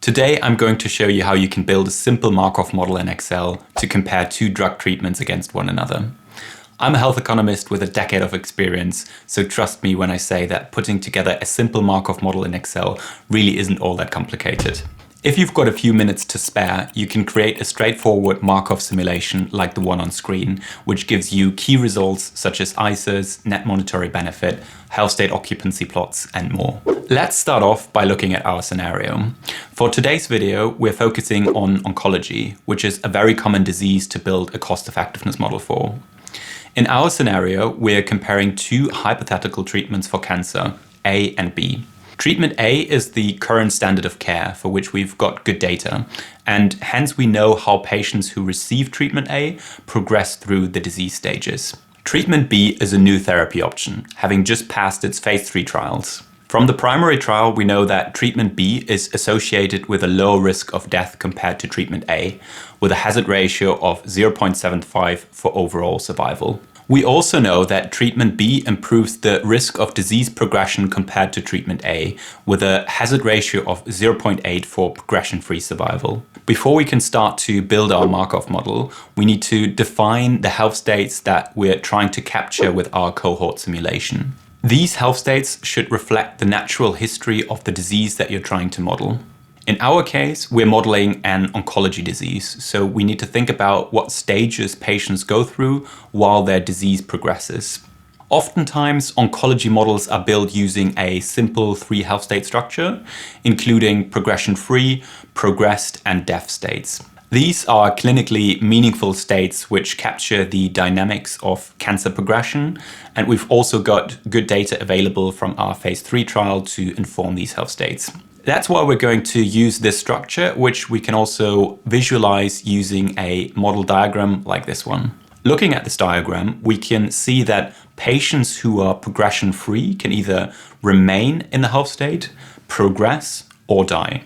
Today I'm going to show you how you can build a simple Markov model in Excel to compare two drug treatments against one another. I'm a health economist with a decade of experience, so trust me when I say that putting together a simple Markov model in Excel really isn't all that complicated. If you've got a few minutes to spare, you can create a straightforward Markov simulation like the one on screen, which gives you key results such as ICERs, net monetary benefit, health state occupancy plots, and more. Let's start off by looking at our scenario. For today's video, we're focusing on oncology, which is a very common disease to build a cost effectiveness model for. In our scenario, we're comparing two hypothetical treatments for cancer, A and B. Treatment A is the current standard of care for which we've got good data, and hence we know how patients who receive treatment A progress through the disease stages. Treatment B is a new therapy option, having just passed its phase 3 trials. From the primary trial, we know that treatment B is associated with a lower risk of death compared to treatment A, with a hazard ratio of 0.75 for overall survival. We also know that treatment B improves the risk of disease progression compared to treatment A, with a hazard ratio of 0.8 for progression-free survival. Before we can start to build our Markov model, we need to define the health states that we're trying to capture with our cohort simulation. These health states should reflect the natural history of the disease that you're trying to model. In our case, we're modeling an oncology disease, so we need to think about what stages patients go through while their disease progresses. Oftentimes, oncology models are built using a simple 3 health state structure, including progression-free, progressed, and death states. These are clinically meaningful states which capture the dynamics of cancer progression, and we've also got good data available from our phase 3 trial to inform these health states. That's why we're going to use this structure, which we can also visualize using a model diagram like this one. Looking at this diagram, we can see that patients who are progression-free can either remain in the health state, progress, or die.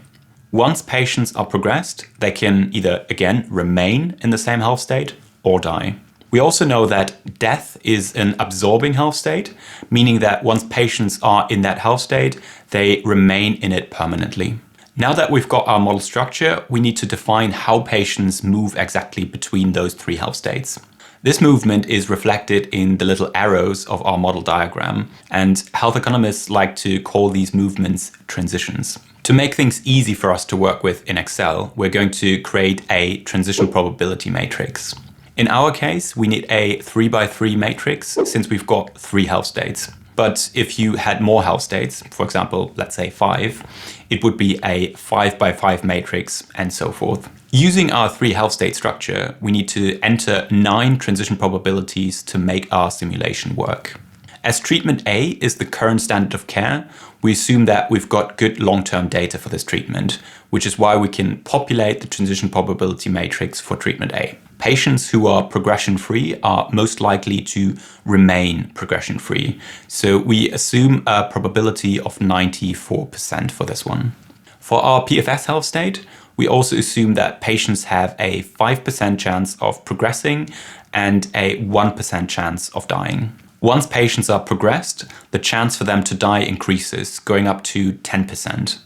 Once patients are progressed, they can either, again, remain in the same health state or die. We also know that death is an absorbing health state, meaning that once patients are in that health state, they remain in it permanently. Now that we've got our model structure, we need to define how patients move exactly between those 3 health states. This movement is reflected in the little arrows of our model diagram, and health economists like to call these movements transitions. To make things easy for us to work with in Excel, we're going to create a transition probability matrix. In our case, we need a 3x3 matrix since we've got 3 health states. But if you had more health states, for example, let's say 5, it would be a 5x5 matrix and so forth. Using our 3 health state structure, we need to enter 9 transition probabilities to make our simulation work. As treatment A is the current standard of care, we assume that we've got good long-term data for this treatment, which is why we can populate the transition probability matrix for treatment A. Patients who are progression-free are most likely to remain progression-free, so we assume a probability of 94% for this one. For our PFS health state, we also assume that patients have a 5% chance of progressing and a 1% chance of dying. Once patients are progressed, the chance for them to die increases, going up to 10%.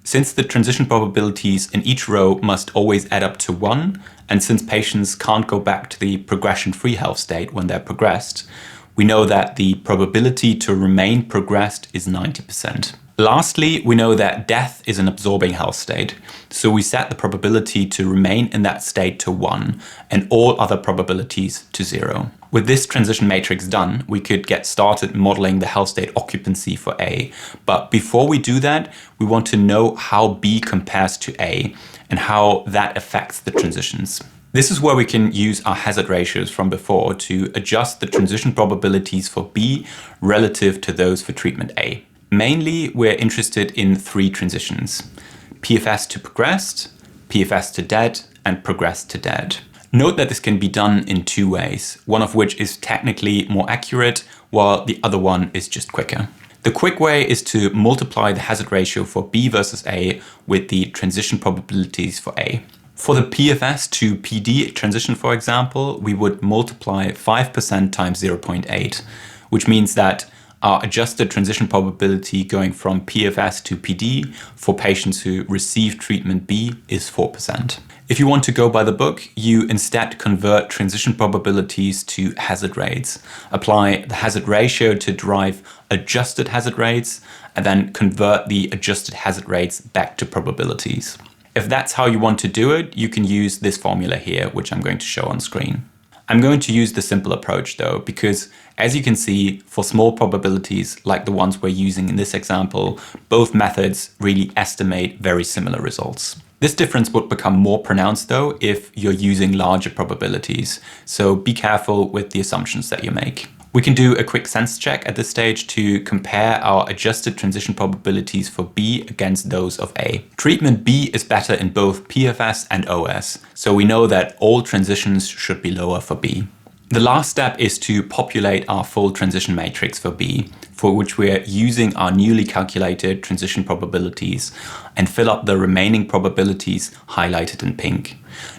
Since the transition probabilities in each row must always add up to 1, and since patients can't go back to the progression-free health state when they're progressed, we know that the probability to remain progressed is 90%. Lastly, we know that death is an absorbing health state, so we set the probability to remain in that state to 1 and all other probabilities to 0. With this transition matrix done, we could get started modeling the health state occupancy for A. But before we do that, we want to know how B compares to A and how that affects the transitions. This is where we can use our hazard ratios from before to adjust the transition probabilities for B relative to those for treatment A. Mainly, we're interested in 3 transitions: PFS to progressed, PFS to dead, and progressed to dead. Note that this can be done in 2 ways, one of which is technically more accurate, while the other one is just quicker. The quick way is to multiply the hazard ratio for B versus A with the transition probabilities for A. For the PFS to PD transition, for example, we would multiply 5% times 0.8, which means that our adjusted transition probability going from PFS to PD for patients who receive treatment B is 4%. If you want to go by the book, you instead convert transition probabilities to hazard rates. Apply the hazard ratio to derive adjusted hazard rates, and then convert the adjusted hazard rates back to probabilities. If that's how you want to do it, you can use this formula here, which I'm going to show on screen. I'm going to use the simple approach though, because as you can see, for small probabilities like the ones we're using in this example, both methods really estimate very similar results. This difference would become more pronounced though if you're using larger probabilities, so be careful with the assumptions that you make. We can do a quick sense check at this stage to compare our adjusted transition probabilities for B against those of A. Treatment B is better in both PFS and OS, so we know that all transitions should be lower for B. The last step is to populate our full transition matrix for B, for which we're using our newly calculated transition probabilities and fill up the remaining probabilities highlighted in pink,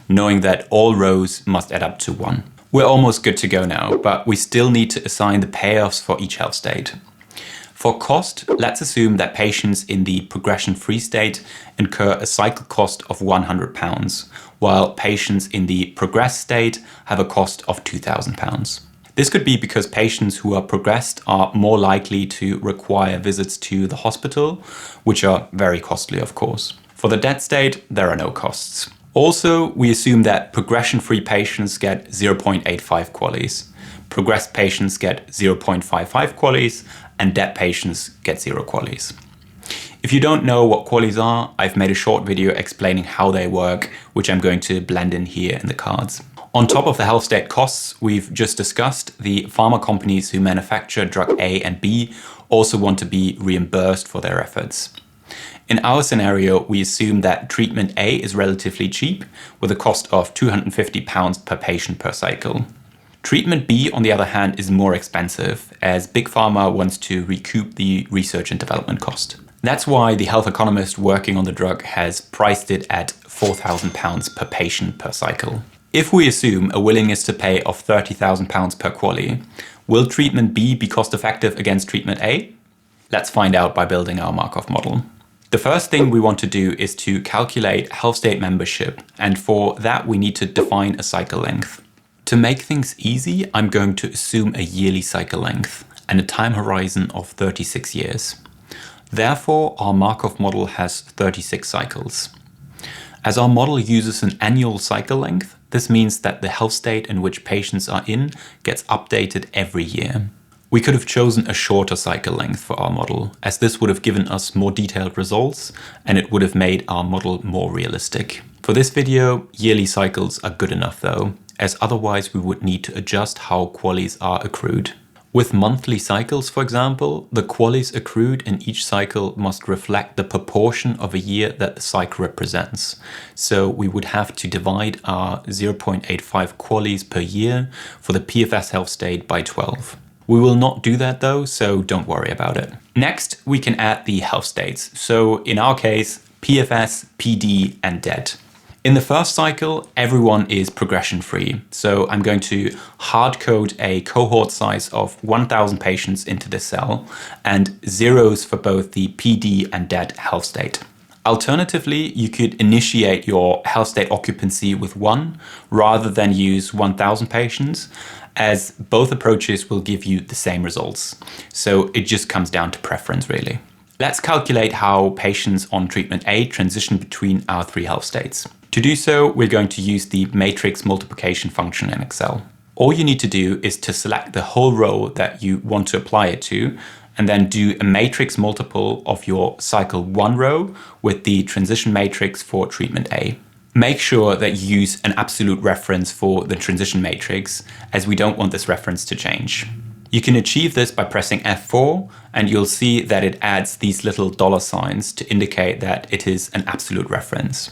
knowing that all rows must add up to 1. We're almost good to go now, but we still need to assign the payoffs for each health state. For cost, let's assume that patients in the progression-free state incur a cycle cost of £100, while patients in the progressed state have a cost of £2,000. This could be because patients who are progressed are more likely to require visits to the hospital, which are very costly, of course. For the dead state, there are no costs. Also, we assume that progression-free patients get 0.85 QALYs, progressed patients get 0.55 QALYs, and dead patients get 0 QALYs. If you don't know what QALYs are, I've made a short video explaining how they work, which I'm going to blend in here in the cards. On top of the health state costs we've just discussed, the pharma companies who manufacture drug A and B also want to be reimbursed for their efforts. In our scenario, we assume that treatment A is relatively cheap, with a cost of £250 per patient per cycle. Treatment B, on the other hand, is more expensive, as Big Pharma wants to recoup the research and development cost. That's why the health economist working on the drug has priced it at £4,000 per patient per cycle. If we assume a willingness to pay of £30,000 per QALY, will treatment B be cost effective against treatment A? Let's find out by building our Markov model. The first thing we want to do is to calculate health state membership, and for that we need to define a cycle length. To make things easy, I'm going to assume a yearly cycle length and a time horizon of 36 years. Therefore, our Markov model has 36 cycles. As our model uses an annual cycle length, this means that the health state in which patients are in gets updated every year. We could have chosen a shorter cycle length for our model, as this would have given us more detailed results and it would have made our model more realistic. For this video, yearly cycles are good enough though, as otherwise we would need to adjust how QALYs are accrued. With monthly cycles, for example, the QALYs accrued in each cycle must reflect the proportion of a year that the cycle represents. So we would have to divide our 0.85 QALYs per year for the PFS health state by 12. We will not do that though, so don't worry about it. Next, we can add the health states. So in our case, PFS, PD, and dead. In the first cycle, everyone is progression free. So I'm going to hard code a cohort size of 1,000 patients into this cell and zeros for both the PD and dead health state. Alternatively, you could initiate your health state occupancy with 1 rather than use 1,000 patients, as both approaches will give you the same results. So it just comes down to preference really. Let's calculate how patients on treatment A transition between our 3 health states. To do so, we're going to use the matrix multiplication function in Excel. All you need to do is to select the whole row that you want to apply it to, and then do a matrix multiple of your cycle 1 row with the transition matrix for treatment A. Make sure that you use an absolute reference for the transition matrix, as we don't want this reference to change. You can achieve this by pressing F4, and you'll see that it adds these little $ to indicate that it is an absolute reference.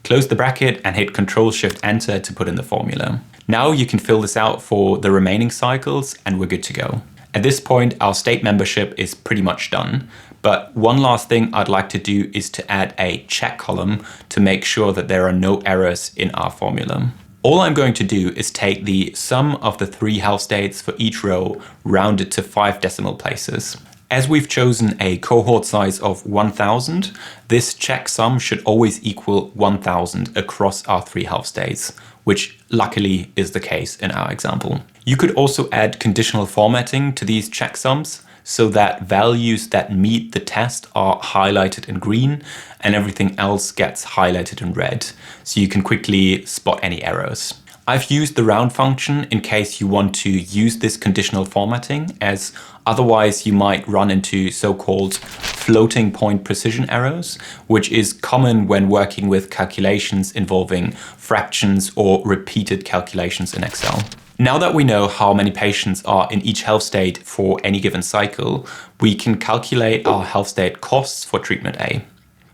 Close the bracket and hit Ctrl-Shift-Enter to put in the formula. Now you can fill this out for the remaining cycles and we're good to go. At this point, our state membership is pretty much done. But one last thing I'd like to do is to add a check column to make sure that there are no errors in our formula. All I'm going to do is take the sum of the 3 health states for each row rounded to 5 decimal places. As we've chosen a cohort size of 1000, this checksum should always equal 1000 across our 3 health states, which luckily is the case in our example. You could also add conditional formatting to these checksums so that values that meet the test are highlighted in green and everything else gets highlighted in red, so you can quickly spot any errors. I've used the round function in case you want to use this conditional formatting, as otherwise you might run into so-called floating point precision errors, which is common when working with calculations involving fractions or repeated calculations in Excel. Now that we know how many patients are in each health state for any given cycle, we can calculate our health state costs for treatment A.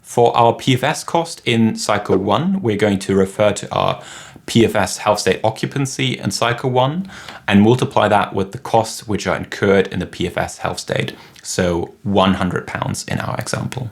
For our PFS cost in cycle 1, we're going to refer to our PFS health state occupancy in cycle 1 and multiply that with the costs which are incurred in the PFS health state, so £100 in our example.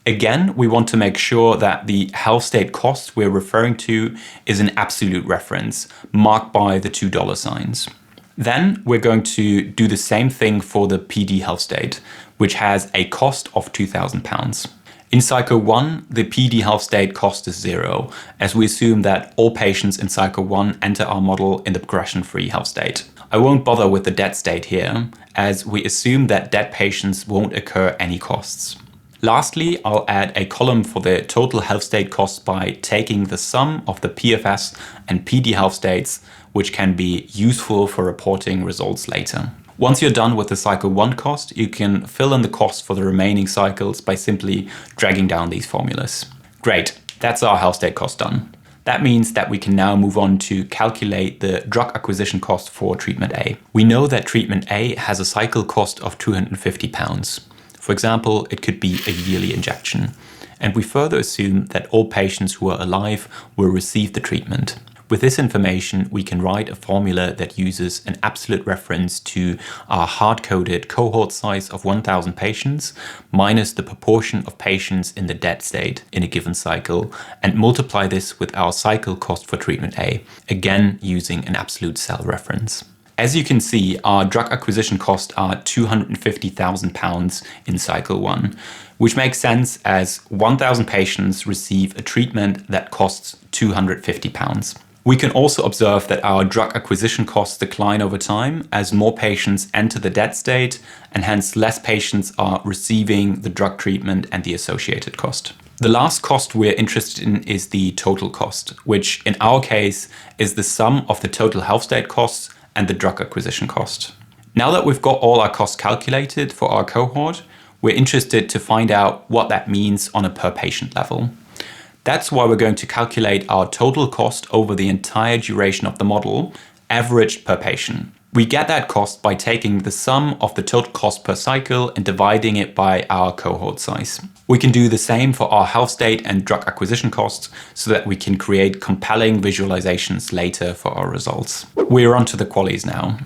Again, we want to make sure that the health state cost we're referring to is an absolute reference, marked by the $2 signs. Then we're going to do the same thing for the PD health state, which has a cost of £2,000. In cycle 1, the PD health state cost is 0, as we assume that all patients in cycle 1 enter our model in the progression-free health state. I won't bother with the dead state here, as we assume that dead patients won't incur any costs. Lastly, I'll add a column for the total health state cost by taking the sum of the PFS and PD health states, which can be useful for reporting results later. Once you're done with the cycle 1 cost, you can fill in the cost for the remaining cycles by simply dragging down these formulas. Great, that's our health state cost done. That means that we can now move on to calculate the drug acquisition cost for treatment A. We know that treatment A has a cycle cost of £250. For example, it could be a yearly injection. And we further assume that all patients who are alive will receive the treatment. With this information, we can write a formula that uses an absolute reference to our hard-coded cohort size of 1000 patients minus the proportion of patients in the dead state in a given cycle and multiply this with our cycle cost for treatment A, again using an absolute cell reference. As you can see, our drug acquisition costs are £250,000 in cycle 1, which makes sense as 1000 patients receive a treatment that costs £250. We can also observe that our drug acquisition costs decline over time as more patients enter the dead state and hence less patients are receiving the drug treatment and the associated cost. The last cost we're interested in is the total cost, which in our case is the sum of the total health state costs and the drug acquisition cost. Now that we've got all our costs calculated for our cohort, we're interested to find out what that means on a per patient level. That's why we're going to calculate our total cost over the entire duration of the model, averaged per patient. We get that cost by taking the sum of the total cost per cycle and dividing it by our cohort size. We can do the same for our health state and drug acquisition costs so that we can create compelling visualizations later for our results. We're on to the QALYs now.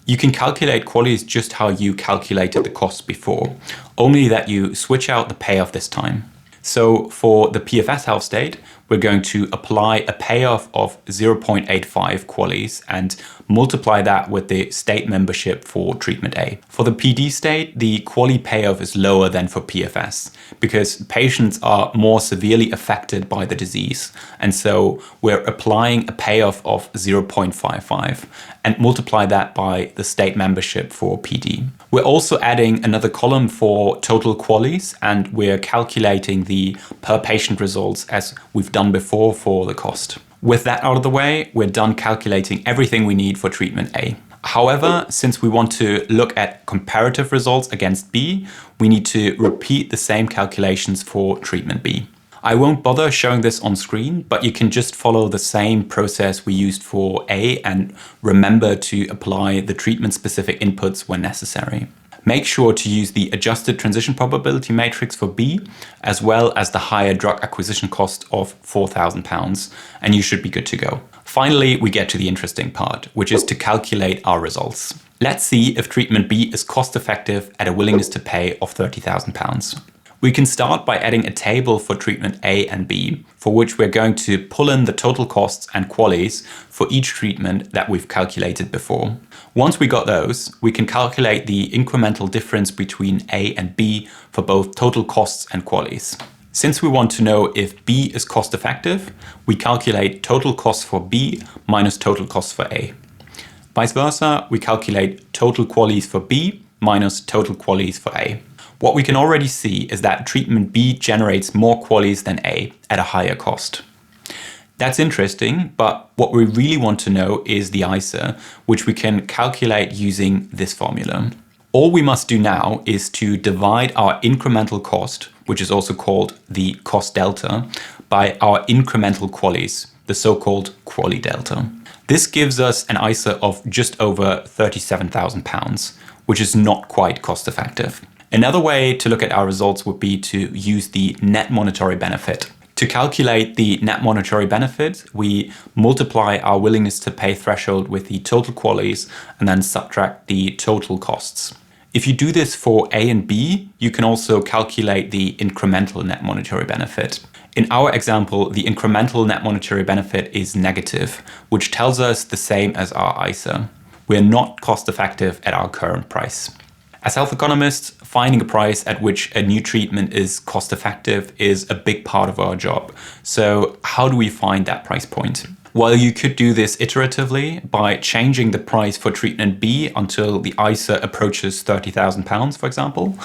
You can calculate QALYs just how you calculated the costs before, only that you switch out the payoff this time. So for the PFS health state, we're going to apply a payoff of 0.85 QALYs and multiply that with the state membership for treatment A. For the PD state, the QALY payoff is lower than for PFS because patients are more severely affected by the disease. And so we're applying a payoff of 0.55 and multiply that by the state membership for PD. We're also adding another column for total QALYs and we're calculating the per patient results as we've done before for the cost. With that out of the way, we're done calculating everything we need for treatment A. However, since we want to look at comparative results against B, we need to repeat the same calculations for treatment B. I won't bother showing this on screen, but you can just follow the same process we used for A and remember to apply the treatment-specific inputs when necessary. Make sure to use the adjusted transition probability matrix for B, as well as the higher drug acquisition cost of £4,000, and you should be good to go. Finally, we get to the interesting part, which is to calculate our results. Let's see if treatment B is cost-effective at a willingness to pay of £30,000. We can start by adding a table for treatment A and B, for which we're going to pull in the total costs and QALYs for each treatment that we've calculated before. Once we got those, we can calculate the incremental difference between A and B for both total costs and QALYs. Since we want to know if B is cost effective, we calculate total costs for B minus total costs for A. Vice versa, we calculate total QALYs for B minus total QALYs for A. What we can already see is that treatment B generates more QALYs than A at a higher cost. That's interesting, but what we really want to know is the ICER, which we can calculate using this formula. All we must do now is to divide our incremental cost, which is also called the cost delta, by our incremental QALYs, the so-called QALY delta. This gives us an ICER of just over £37,000, which is not quite cost effective. Another way to look at our results would be to use the net monetary benefit. To calculate the net monetary benefit, we multiply our willingness to pay threshold with the total QALYs and then subtract the total costs. If you do this for A and B, you can also calculate the incremental net monetary benefit. In our example, the incremental net monetary benefit is negative, which tells us the same as our ICER. We're not cost effective at our current price. As health economists, finding a price at which a new treatment is cost effective is a big part of our job. So how do we find that price point? Well, you could do this iteratively by changing the price for treatment B until the ICER approaches £30,000, for example.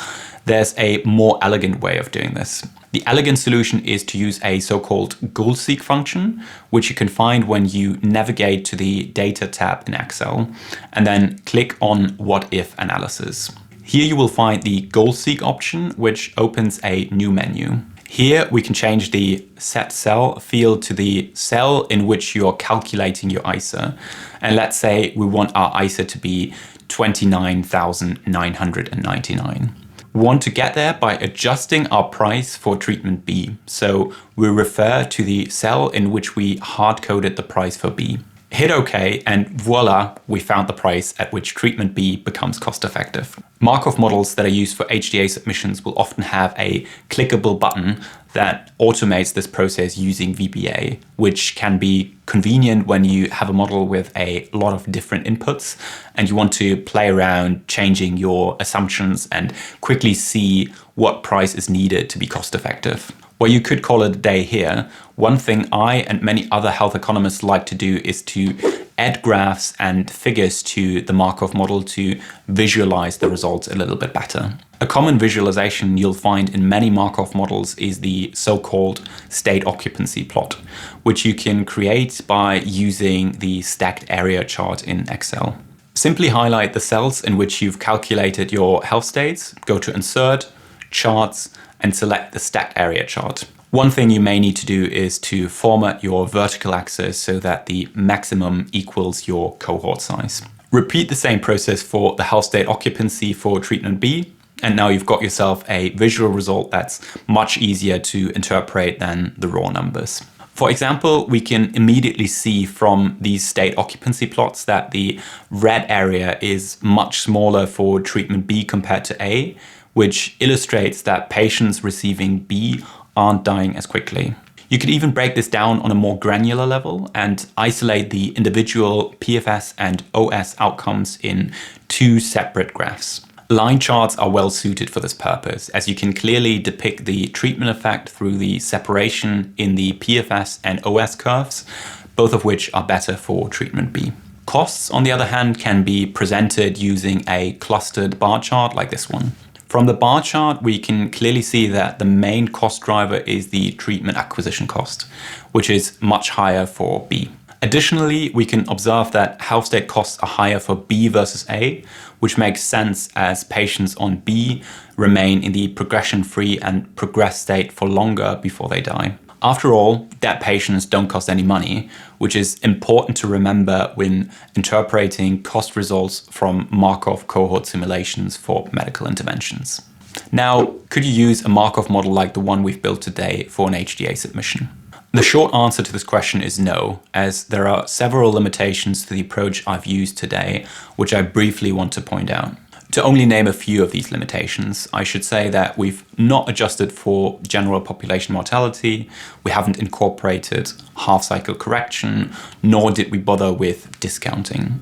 There's a more elegant way of doing this. The elegant solution is to use a so-called goal-seek function, which you can find when you navigate to the Data tab in Excel, and then click on What If Analysis. Here you will find the goal-seek option, which opens a new menu. Here we can change the set cell field to the cell in which you're calculating your ICER. And let's say we want our ICER to be 29,999. We want to get there by adjusting our price for treatment B. So we refer to the cell in which we hard-coded the price for B. Hit OK, and voila, we found the price at which treatment B becomes cost-effective. Markov models that are used for HTA submissions will often have a clickable button that automates this process using VBA, which can be convenient when you have a model with a lot of different inputs and you want to play around changing your assumptions and quickly see what price is needed to be cost-effective. Well, you could call it a day here. One thing I and many other health economists like to do is to add graphs and figures to the Markov model to visualize the results a little bit better. A common visualization you'll find in many Markov models is the so-called state occupancy plot, which you can create by using the stacked area chart in Excel. Simply highlight the cells in which you've calculated your health states, go to Insert, Charts, and select the stacked area chart. One thing you may need to do is to format your vertical axis so that the maximum equals your cohort size. Repeat the same process for the health state occupancy for treatment B, and now you've got yourself a visual result that's much easier to interpret than the raw numbers. For example, we can immediately see from these state occupancy plots that the red area is much smaller for treatment B compared to A, which illustrates that patients receiving B aren't dying as quickly. You could even break this down on a more granular level and isolate the individual PFS and OS outcomes in two separate graphs. Line charts are well suited for this purpose, as you can clearly depict the treatment effect through the separation in the PFS and OS curves, both of which are better for treatment B. Costs, on the other hand, can be presented using a clustered bar chart like this one. From the bar chart, we can clearly see that the main cost driver is the treatment acquisition cost, which is much higher for B. Additionally, we can observe that health state costs are higher for B versus A, which makes sense as patients on B remain in the progression-free and progressed state for longer before they die. After all, dead patients don't cost any money, which is important to remember when interpreting cost results from Markov cohort simulations for medical interventions. Now, could you use a Markov model like the one we've built today for an HTA submission? The short answer to this question is no, as there are several limitations to the approach I've used today, which I briefly want to point out. To only name a few of these limitations, I should say that we've not adjusted for general population mortality, we haven't incorporated half-cycle correction, nor did we bother with discounting.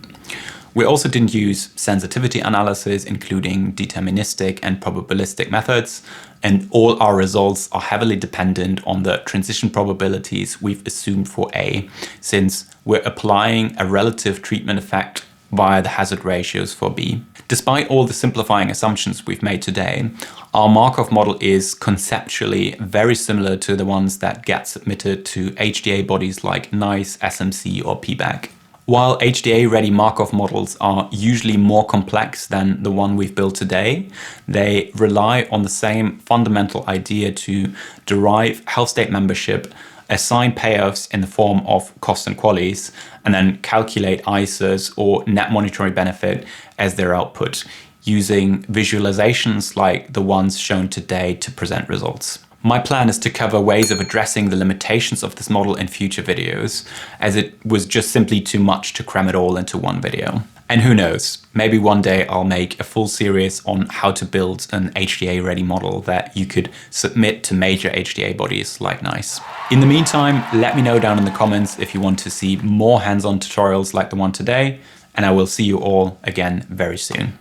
We also didn't use sensitivity analysis, including deterministic and probabilistic methods, and all our results are heavily dependent on the transition probabilities we've assumed for A, since we're applying a relative treatment effect via the hazard ratios for B. Despite all the simplifying assumptions we've made today, our Markov model is conceptually very similar to the ones that get submitted to HDA bodies like NICE, SMC, or PBAC. While HDA-ready Markov models are usually more complex than the one we've built today, they rely on the same fundamental idea to derive health state membership, assign payoffs in the form of cost and QALYs, and then calculate ICERs or net monetary benefit as their output, using visualizations like the ones shown today to present results. My plan is to cover ways of addressing the limitations of this model in future videos, as it was just simply too much to cram it all into one video. And who knows, maybe one day I'll make a full series on how to build an HDA-ready model that you could submit to major HDA bodies like NICE. In the meantime, let me know down in the comments if you want to see more hands-on tutorials like the one today, and I will see you all again very soon.